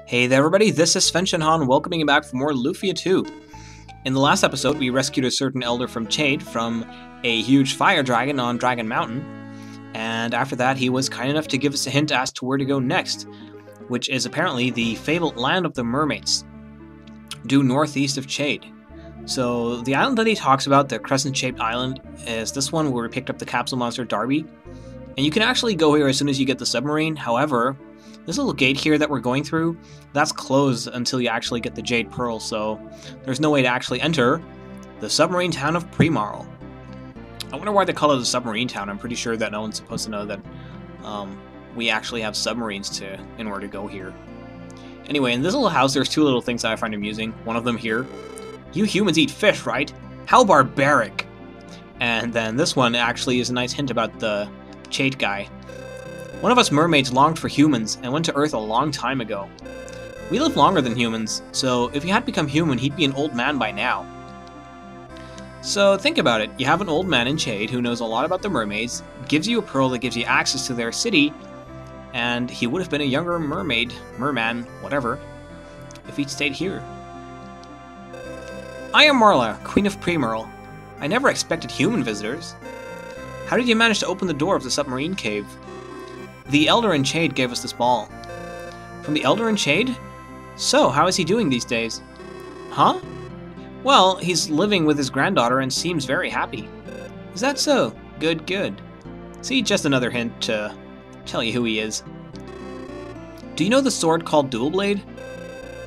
Hey there everybody, this is Svensson welcoming you back for more Lufia II. In the last episode, we rescued a certain elder from Jade from a huge fire dragon on Dragon Mountain, and after that he was kind enough to give us a hint as to where to go next, which is apparently the fabled land of the mermaids, due northeast of Jade. So the island that he talks about, the crescent-shaped island, is this one where we picked up the capsule monster Darby, and you can actually go here as soon as you get the submarine. However, this little gate here that we're going through, that's closed until you actually get the Jade Pearl, so there's no way to actually enter the submarine town of Preamarl. I wonder why they call it a submarine town. I'm pretty sure that no one's supposed to know that we actually have submarines in order to go here. Anyway, in this little house, there's two little things that I find amusing. One of them here, you humans eat fish, right? How barbaric! And then this one actually is a nice hint about the Jade guy. One of us mermaids longed for humans and went to Earth a long time ago. We live longer than humans, so if he had become human, he'd be an old man by now. So think about it. You have an old man in Jade who knows a lot about the mermaids, gives you a pearl that gives you access to their city, and he would have been a younger mermaid, merman, whatever, if he'd stayed here. I am Marla, Queen of Preamarl. I never expected human visitors. How did you manage to open the door of the submarine cave? The Elder in Jade gave us this ball. From the Elder in Jade? So, how is he doing these days? Huh? Well, he's living with his granddaughter and seems very happy. Is that so? Good, good. See, just another hint to tell you who he is. Do you know the sword called Dual Blade?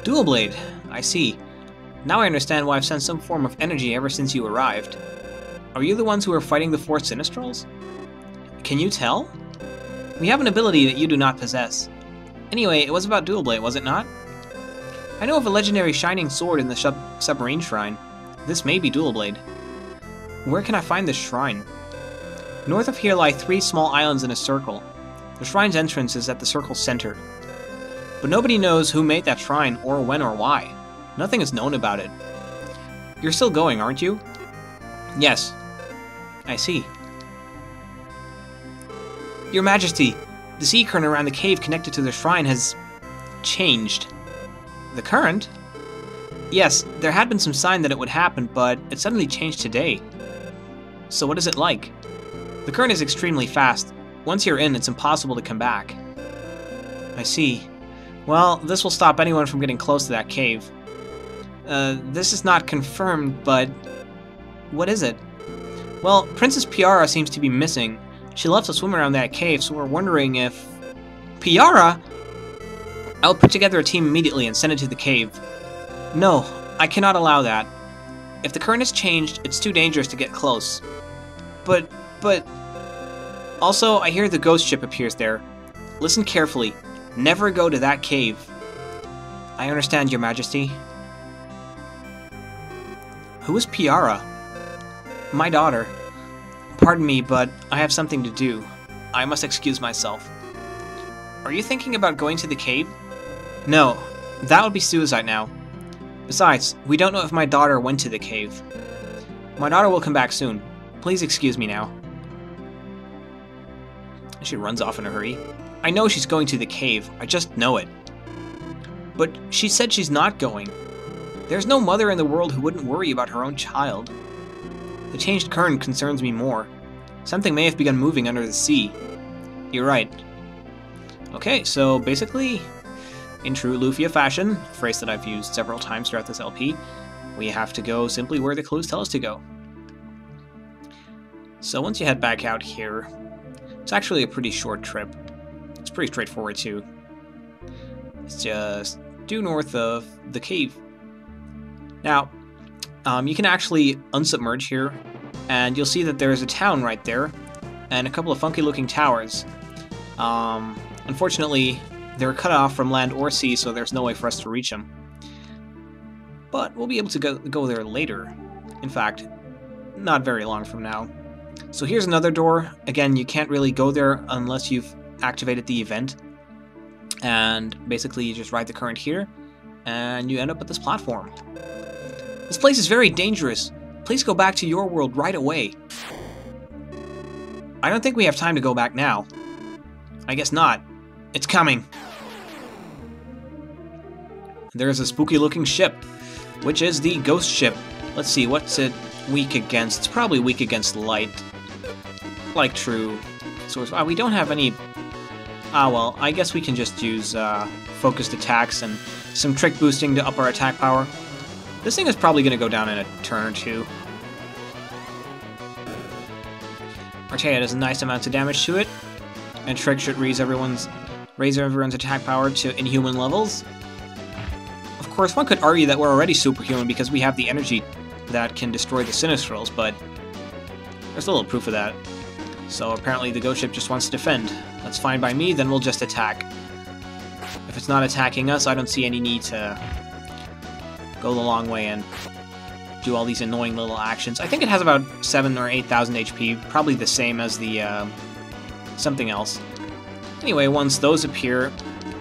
Dual Blade, I see. Now I understand why I've sensed some form of energy ever since you arrived. Are you the ones who are fighting the 4 Sinistrals? Can you tell? We have an ability that you do not possess. Anyway, it was about Dual Blade, was it not? I know of a legendary shining sword in the submarine shrine. This may be Dual Blade. Where can I find this shrine? North of here lie 3 small islands in a circle. The shrine's entrance is at the circle's center. But nobody knows who made that shrine, or when or why. Nothing is known about it. You're still going, aren't you? Yes. I see. Your Majesty, the sea current around the cave connected to the shrine has changed. The current? Yes, there had been some sign that it would happen, but it suddenly changed today. So what is it like? The current is extremely fast. Once you're in, it's impossible to come back. I see. Well, this will stop anyone from getting close to that cave. This is not confirmed, but what is it? Well, Princess Piara seems to be missing. She loves to swim around that cave, so we're wondering if... Piara? I'll put together a team immediately and send it to the cave. No, I cannot allow that. If the current has changed, it's too dangerous to get close. But... Also, I hear the ghost ship appears there. Listen carefully. Never go to that cave. I understand, Your Majesty. Who is Piara? My daughter. Pardon me, but I have something to do. I must excuse myself. Are you thinking about going to the cave? No, that would be suicide now. Besides, we don't know if my daughter went to the cave. My daughter will come back soon. Please excuse me now. She runs off in a hurry. I know she's going to the cave, I just know it. But she said she's not going. There's no mother in the world who wouldn't worry about her own child. The changed current concerns me more. Something may have begun moving under the sea. You're right. Okay, so basically, in true Lufia fashion, a phrase that I've used several times throughout this LP, we have to go simply where the clues tell us to go. So once you head back out here, it's actually a pretty short trip. It's pretty straightforward too. It's just due north of the cave. Now, you can actually unsubmerge here, and you'll see that there's a town right there, and a couple of funky looking towers. Unfortunately, they're cut off from land or sea, so there's no way for us to reach them. But we'll be able to go there later. In fact, not very long from now. So here's another door. Again, you can't really go there unless you've activated the event. And basically you just ride the current here, and you end up at this platform. This place is very dangerous. Please go back to your world right away. I don't think we have time to go back now. I guess not. It's coming. There's a spooky looking ship, which is the ghost ship. Let's see, what's it weak against? It's probably weak against light. Like true source. We don't have any... Ah, well, I guess we can just use focused attacks and some trick boosting to up our attack power. This thing is probably going to go down in a turn or two. Artea does nice amounts of damage to it, and Trick should raise everyone's attack power to inhuman levels. Of course, one could argue that we're already superhuman because we have the energy that can destroy the Sinistrals, but there's a little proof of that. So apparently the ghost ship just wants to defend. That's fine by me, then we'll just attack. If it's not attacking us, I don't see any need to go the long way and do all these annoying little actions. I think it has about 7,000 or 8,000 HP, probably the same as the something else. Anyway, once those appear,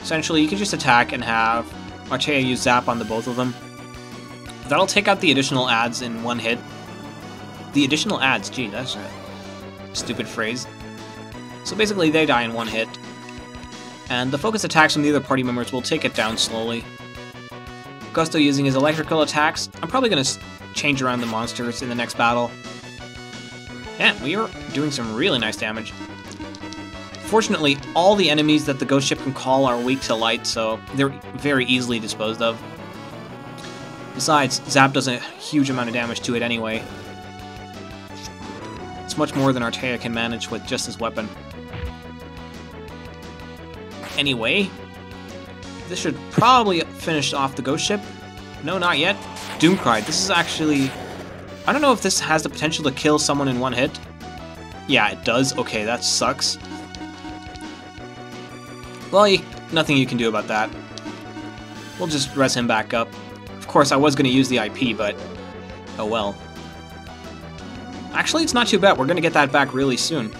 essentially you can just attack and have Artea use Zap on the both of them. That'll take out the additional adds in one hit. The additional adds, gee, that's a stupid phrase. So basically they die in one hit, and the focus attacks from the other party members will take it down slowly. Gusto using his electrical attacks. I'm probably going to change around the monsters in the next battle. Man, we are doing some really nice damage. Fortunately, all the enemies that the ghost ship can call are weak to light, so they're very easily disposed of. Besides, Zap does a huge amount of damage to it anyway. It's much more than Artea can manage with just his weapon. Anyway, this should probably finish off the ghost ship. No, not yet. Doomcry. This is actually... I don't know if this has the potential to kill someone in one hit. Yeah, it does. Okay, that sucks. Well, nothing you can do about that. We'll just res him back up. Of course, I was going to use the IP, but... oh well. Actually, it's not too bad. We're going to get that back really soon.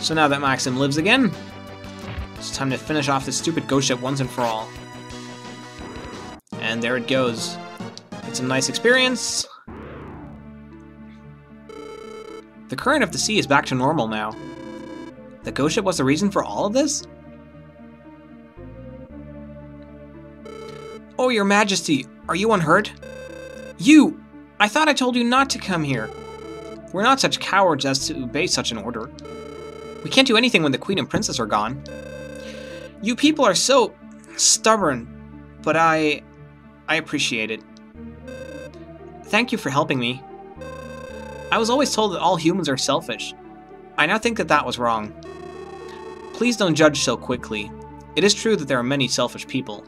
So now that Maxim lives again, it's time to finish off this stupid ghost ship once and for all. And there it goes. It's a nice experience. The current of the sea is back to normal now. The ghost ship was the reason for all of this? Oh, your majesty, are you unhurt? You! I thought I told you not to come here. We're not such cowards as to obey such an order. We can't do anything when the queen and princess are gone. You people are so stubborn, but I appreciate it. Thank you for helping me. I was always told that all humans are selfish. I now think that that was wrong. Please don't judge so quickly. It is true that there are many selfish people.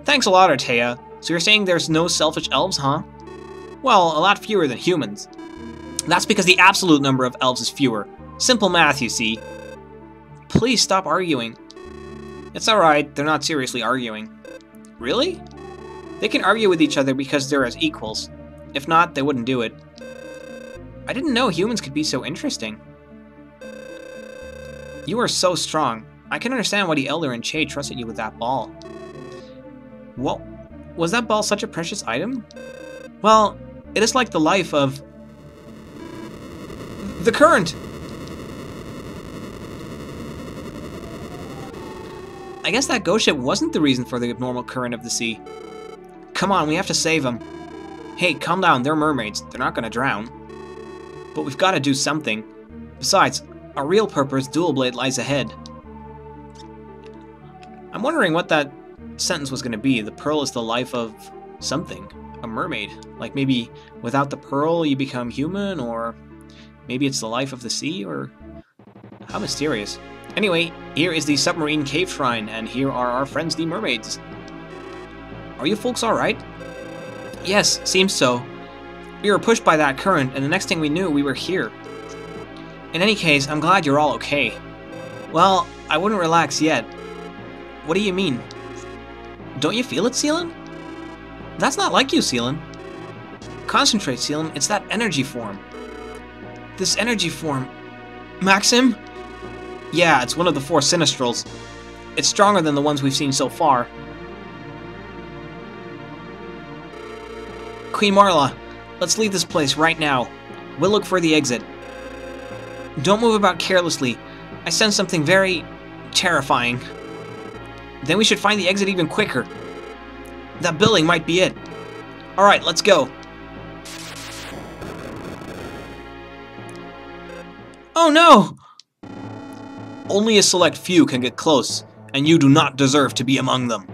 Thanks a lot, Artea. So you're saying there's no selfish elves, huh? Well, a lot fewer than humans. That's because the absolute number of elves is fewer. Simple math, you see. Please stop arguing. It's alright, they're not seriously arguing. Really? They can argue with each other because they're as equals. If not, they wouldn't do it. I didn't know humans could be so interesting. You are so strong. I can understand why the Elder and Che trusted you with that ball. What? Was that ball such a precious item? Well, it is like the life of... the current! I guess that ghost ship wasn't the reason for the abnormal current of the sea. Come on, we have to save them. Hey, calm down, they're mermaids. They're not gonna drown. But we've got to do something. Besides, our real purpose, Dual Blade, lies ahead. I'm wondering what that sentence was gonna be. The pearl is the life of something. A mermaid. Like maybe without the pearl you become human, or maybe it's the life of the sea, or... how mysterious. Anyway, here is the submarine cave shrine, and here are our friends, the mermaids. Are you folks alright? Yes, seems so. We were pushed by that current, and the next thing we knew, we were here. In any case, I'm glad you're all okay. Well, I wouldn't relax yet. What do you mean? Don't you feel it, Seelan? That's not like you, Seelan. Concentrate, Seelan. It's that energy form. This energy form... Maxim? Yeah, it's one of the 4 Sinistrals. It's stronger than the ones we've seen so far. Queen Marla, let's leave this place right now. We'll look for the exit. Don't move about carelessly. I sense something very... terrifying. Then we should find the exit even quicker. That building might be it. Alright, let's go. Oh no! Only a select few can get close, and you do not deserve to be among them.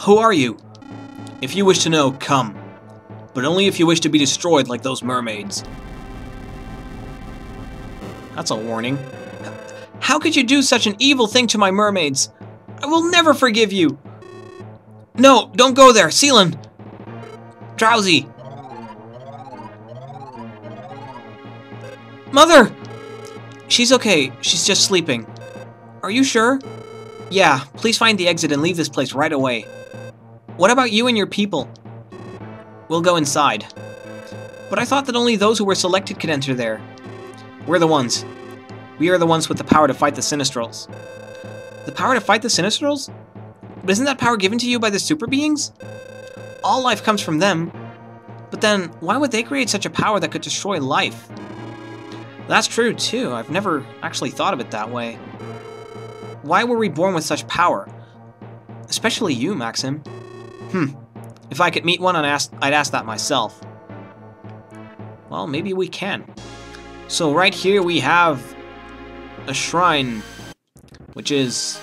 Who are you? If you wish to know, come. But only if you wish to be destroyed like those mermaids. That's a warning. How could you do such an evil thing to my mermaids? I will never forgive you! No, don't go there, Sealan! Drowsy! Mother! She's okay, she's just sleeping. Are you sure? Yeah, please find the exit and leave this place right away. What about you and your people? We'll go inside. But I thought that only those who were selected could enter there. We're the ones. We are the ones with the power to fight the Sinistrals. The power to fight the Sinistrals? But isn't that power given to you by the super beings? All life comes from them. But then, why would they create such a power that could destroy life? That's true, too. I've never actually thought of it that way. Why were we born with such power? Especially you, Maxim. If I could meet one, I'd ask that myself. Well, maybe we can. So right here we have a shrine, which is...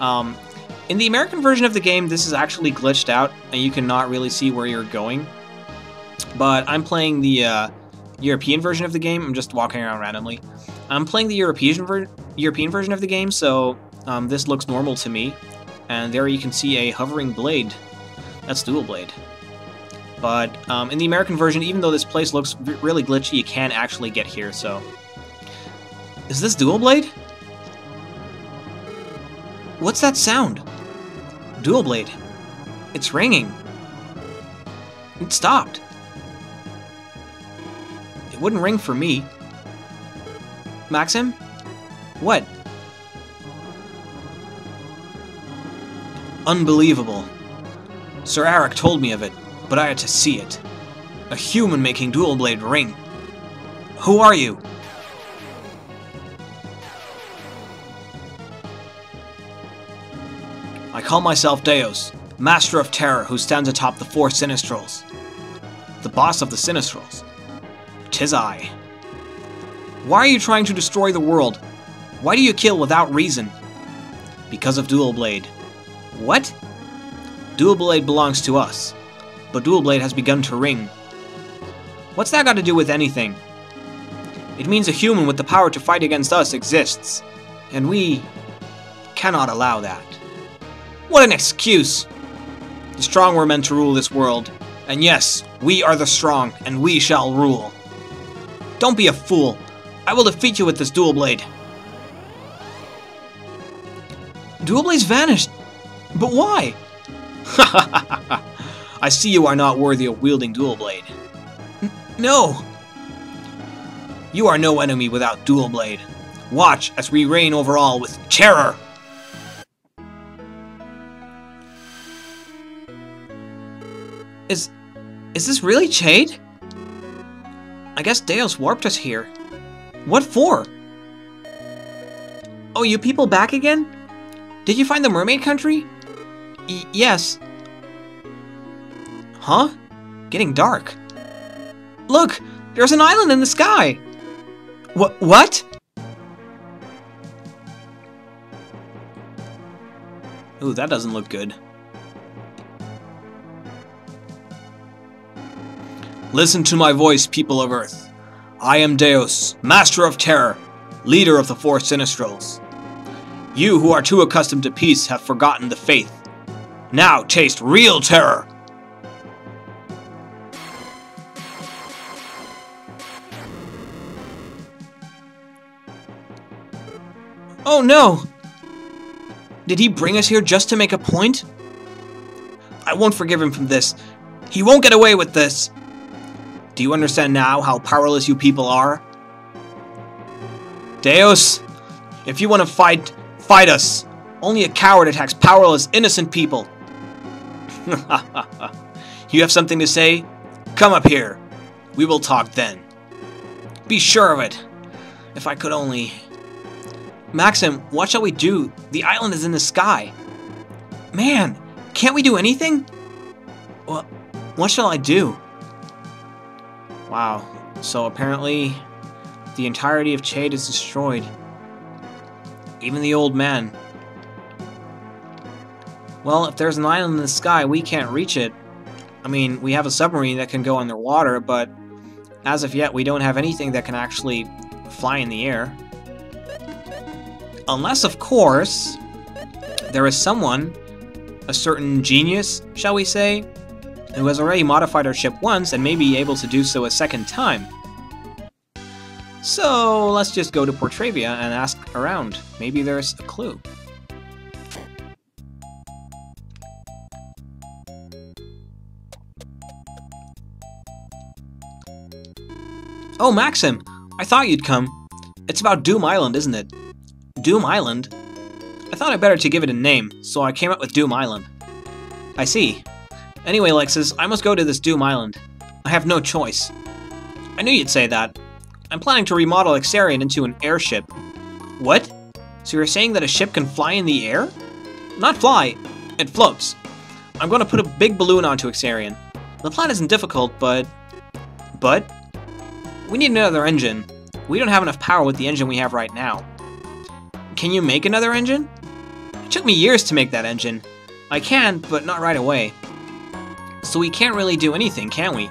in the American version of the game, this is actually glitched out, and you cannot really see where you're going. But I'm playing the European version of the game. I'm just walking around randomly. I'm playing the European version of the game, so this looks normal to me. And there you can see a hovering blade. That's dual blade. But in the American version, even though this place looks really glitchy, you can actually get here, so... Is this dual blade? What's that sound? Dual blade. It's ringing. It stopped. It wouldn't ring for me. Maxim? What? Unbelievable. Sir Eric told me of it, but I had to see it. A human making dual blade ring. Who are you? I call myself Deus, Master of Terror who stands atop the 4 Sinistrals. The boss of the Sinistrals. 'Tis I. Why are you trying to destroy the world? Why do you kill without reason? Because of Dual Blade. What? Dual Blade belongs to us, but Dual Blade has begun to ring. What's that got to do with anything? It means a human with the power to fight against us exists, and we cannot allow that. What an excuse! The strong were meant to rule this world, and yes, we are the strong, and we shall rule. Don't be a fool. I will defeat you with this Dual Blade. Dual Blade's vanished. But why? I see you are not worthy of wielding Dual Blade. No. You are no enemy without Dual Blade. Watch as we reign over all with terror. Is this really Chade? I guess Deus warped us here. What for? Oh, you people back again? Did you find the mermaid country? Yes. Huh? Getting dark. Look! There's an island in the sky! What? Ooh, that doesn't look good. Listen to my voice, people of Earth. I am Deus, Master of Terror, leader of the 4 Sinistrals. You who are too accustomed to peace have forgotten the faith. Now taste real terror! Oh no! Did he bring us here just to make a point? I won't forgive him from this. He won't get away with this! Do you understand now how powerless you people are? Deus, if you want to fight, fight us. Only a coward attacks powerless, innocent people. You have something to say? Come up here. We will talk then. Be sure of it. If I could only... Maxim, what shall we do? The island is in the sky. Man, can't we do anything? Well, what shall I do? Wow, so apparently the entirety of Chade is destroyed. Even the old man. Well, if there's an island in the sky, we can't reach it. I mean, we have a submarine that can go underwater, but as of yet, we don't have anything that can actually fly in the air. Unless, of course, there is someone, a certain genius, shall we say, who has already modified our ship once and may be able to do so a second time. So, let's just go to Portravia and ask around. Maybe there's a clue. Oh, Maxim! I thought you'd come. It's about Doom Island, isn't it? Doom Island? I thought I'd better to give it a name, so I came up with Doom Island. I see. Anyway, Lexis, I must go to this Doom Island. I have no choice. I knew you'd say that. I'm planning to remodel Ixarian into an airship. What? So you're saying that a ship can fly in the air? Not fly, it floats. I'm going to put a big balloon onto Ixarian. The plan isn't difficult, but... But? We need another engine. We don't have enough power with the engine we have right now. Can you make another engine? It took me years to make that engine. I can, but not right away. So we can't really do anything, can we?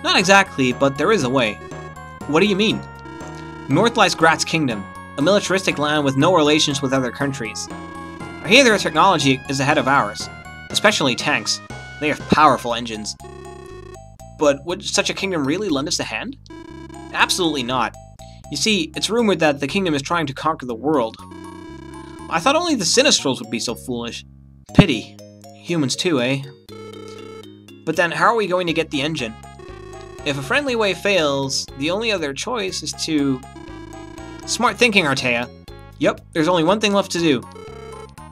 Not exactly, but there is a way. What do you mean? North lies Grat's kingdom, a militaristic land with no relations with other countries. I hear their technology is ahead of ours, especially tanks. They have powerful engines. But would such a kingdom really lend us a hand? Absolutely not. You see, it's rumored that the kingdom is trying to conquer the world. I thought only the Sinistrals would be so foolish. Pity. Humans too, eh? But then how are we going to get the engine? If a friendly way fails, the only other choice is to... Smart thinking, Artea. Yep, there's only one thing left to do.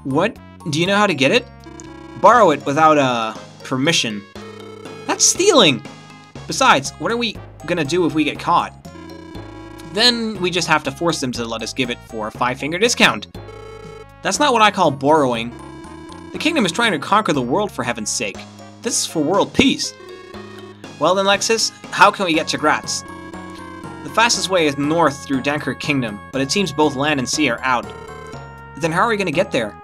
What? Do you know how to get it? Borrow it without, permission. That's stealing! Besides, what are we gonna do if we get caught? Then we just have to force them to let us give it for a 5-finger discount. That's not what I call borrowing. The kingdom is trying to conquer the world, for heaven's sake. This is for world peace. Well then, Lexis, how can we get to Gratz? The fastest way is north through Dunkirk Kingdom, but it seems both land and sea are out. Then how are we going to get there?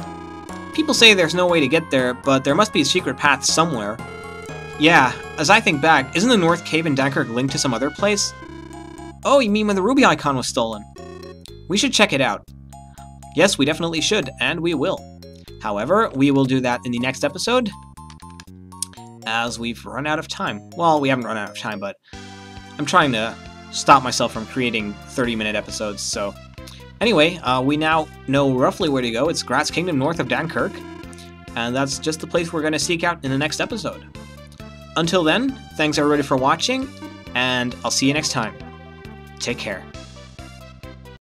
People say there's no way to get there, but there must be a secret path somewhere. Yeah, as I think back, isn't the North Cave in Dunkirk linked to some other place? Oh, you mean when the ruby icon was stolen? We should check it out. Yes, we definitely should, and we will. However, we will do that in the next episode, as we've run out of time. Well, we haven't run out of time, but I'm trying to stop myself from creating 30-minute episodes, so... Anyway, we now know roughly where to go. It's Grat's Kingdom north of Dunkirk, and that's just the place we're going to seek out in the next episode. Until then, thanks everybody for watching, and I'll see you next time. Take care.